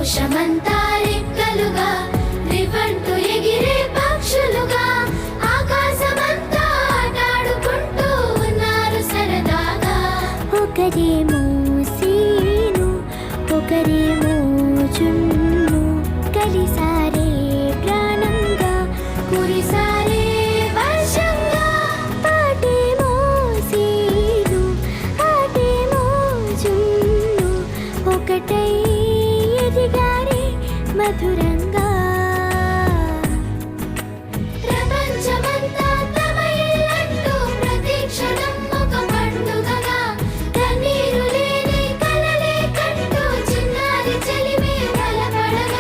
సంతోషమంతా రెక్కలుగా రివంటూ ఎగిరే పక్షులుగా ఆకాశమంతా ఆటాడుకుంటూ ఉన్నారు సరదాగా. ఒకరేమో సీను ఒకరేమో జున్ను కలిసారే ప్రాణంగా కురిసారే వర్షంగా. పాటేమో సీను ఆటేమో జున్ను ఒకటై ఎదిగారే మధుర